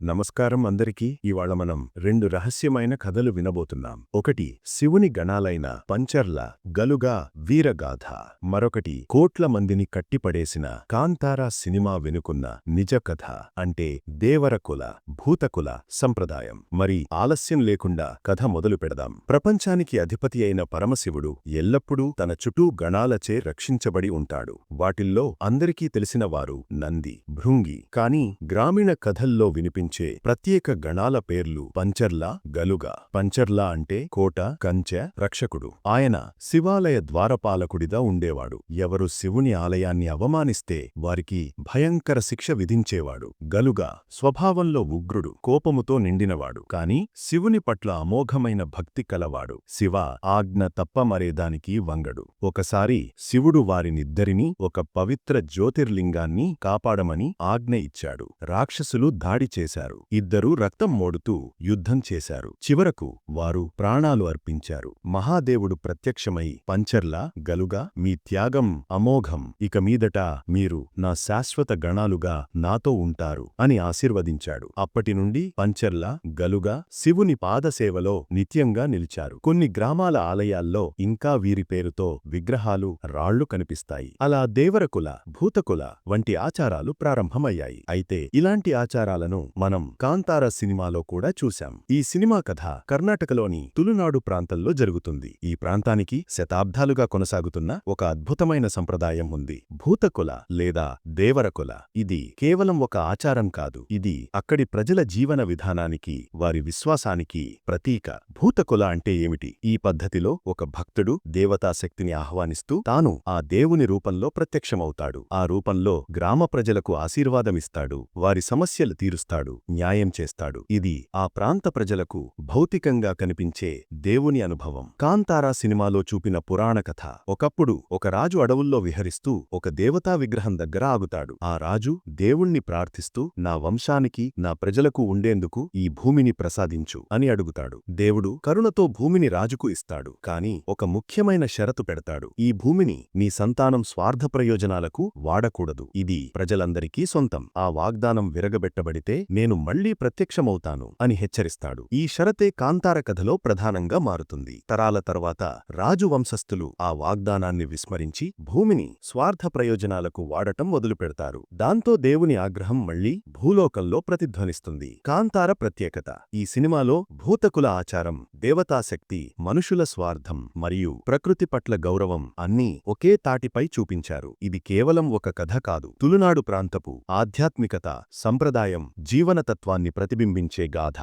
నమస్కారం అందరికీ. ఇవాళ మనం రెండు రహస్యమైన కథలు వినబోతున్నాం. ఒకటి శివుని గణాలైన పంచర్ల, గలుగ, వీరగాథ. మరొకటి కోట్ల మందిని కట్టిపడేసిన కాంతారా సినిమా వెనుకున్న నిజ కథ, అంటే దేవరకుల, భూతకుల సంప్రదాయం. మరి ఆలస్యం లేకుండా కథ మొదలు పెడదాం. ప్రపంచానికి అధిపతి అయిన పరమశివుడు ఎల్లప్పుడూ తన చుట్టూ గణాలచే రక్షించబడి ఉంటాడు. వాటిల్లో అందరికీ తెలిసినవారు నంది, భృంగి. కాని గ్రామీణ కథల్లో వినిపించే ప్రత్యేక గణాల పేర్లు పంచర్ల, గలుగ. పంచర్ల అంటే కోట, కంచె, రక్షకుడు. ఆయన శివాలయ ద్వారపాలకుడిగా ఉండేవాడు. ఎవరు శివుని ఆలయాన్ని అవమానిస్తే వారికి భయంకర శిక్ష విధించేవాడు. గలుగ స్వభావంలో ఉగ్రుడు, కోపముతో నిండినవాడు. కాని శివుని పట్ల అమోఘమైన భక్తి కలవాడు. శివ ఆజ్ఞ తప్ప మరేదానికి వంగడు. ఒకసారి శివుడు వారినిద్దరినీ ఒక పవిత్ర జ్యోతిర్లింగాన్ని కాపాడమని ఆజ్ఞ ఇచ్చాడు. రాక్షసులు దాడి చేశారు. ఇద్దరూ రక్తం మోడుతూ యుద్ధం చేశారు. చివరకు వారు ప్రాణాలు అర్పించారు. మహాదేవుడు ప్రత్యక్షమై, పంచర్ల, గలుగ, మీ త్యాగం అమోఘం. ఇక మీదట మీరు నా శాశ్వత గణాలుగా నాతో ఉంటారు అని ఆశీర్వదించాడు. అప్పటినుండి పంచర్ల, గలుగ శివుని పాదసేవలో నిత్యంగా నిలిచారు. కొన్ని గ్రామాల ఆలయాల్లో ఇంకా వీరి పేరుతో విగ్రహాలు, రాళ్లు కనిపిస్తాయి. అలా దేవరకుల, భూతకుల వంటి ఆచారాలు ప్రారంభమయ్యాయి. అయితే ఇలాంటి ఆచారాలను మనం కాంతారా సినిమాలో కూడా చూశాం. ఈ సినిమా కథ కర్ణాటకలోని తులునాడు ప్రాంతంలో జరుగుతుంది. ఈ ప్రాంతానికి శతాబ్దాలుగా కొనసాగుతున్న ఒక అద్భుతమైన సంప్రదాయం ఉంది. భూతకుల లేదా దేవరకుల. ఇది కేవలం ఒక ఆచారం కాదు. ఇది అక్కడి ప్రజల జీవన విధానానికి, వారి విశ్వాసానికి ప్రతీక. భూతకుల అంటే ఏమిటి? ఈ పద్ధతిలో ఒక భక్తుడు దేవతాశక్తిని ఆహ్వానిస్తూ తాను ఆ దేవుని రూపంలో ప్రత్యక్షమవుతాడు. ఆ రూపంలో గ్రామ ప్రజలకు ఆశీర్వాదమిస్తాడు, వారి సమస్యలు తీరుస్తాడు, న్యాయం చేస్తాడు. ఇది ఆ ప్రాంత ప్రజలకు భౌతికంగా కనిపించే దేవుని అనుభవం. కాంతారా సినిమాలో చూపిన పురాణ కథ. ఒకప్పుడు ఒక రాజు అడవుల్లో విహరిస్తూ ఒక దేవతా విగ్రహం దగ్గర ఆగుతాడు. ఆ రాజు దేవుణ్ణి ప్రార్థిస్తూ, నా వంశానికి, నా ప్రజలకు ఉండేందుకు ఈ భూమిని ప్రసాదించు అని అడుగుతాడు. దేవుడు కరుణతో భూమిని రాజుకు ఇస్తాడు. కాని ఒక ముఖ్యమైన షరతు పెడతాడు. ఈ భూమిని నీ సంతానం స్వార్థ ప్రయోజనాలకు వాడకూడదు. ఇది ప్రజలందరికీ సొంతం. ఆ వాగ్దానం విరగబెట్టబడితే నేను మళ్లీ ప్రత్యక్షమవుతాను అని హెచ్చరిస్తాడు. ఈ షరతే కాంతార కథలో ప్రధానంగా మారుతుంది. తరాల తర్వాత రాజు వంశస్థులు ఆ వాగ్దానాన్ని విస్మరించి భూమిని స్వార్థ ప్రయోజనాలకు వాడటం మొదలుపెడతారు. దాంతో దేవుని ఆగ్రహం మళ్లీ భూలోకంలో ప్రతిధ్వనిస్తుంది. కాంతార ప్రత్యేకత. ఈ సినిమాలో భూతకుల ఆచారం, దేవతాశక్తి, మనుషుల స్వార్థం మరియు ప్రకృతి పట్ల గౌరవం అన్నీ ఒకే తాటిపై చూపించారు. ఇది కేవలం ఒక కథ కాదు. తులునాడు ప్రాంతపు ఆధ్యాత్మికత, సంప్రదాయం, జీవనతత్వాన్ని ప్రతిబింబించే గాథ.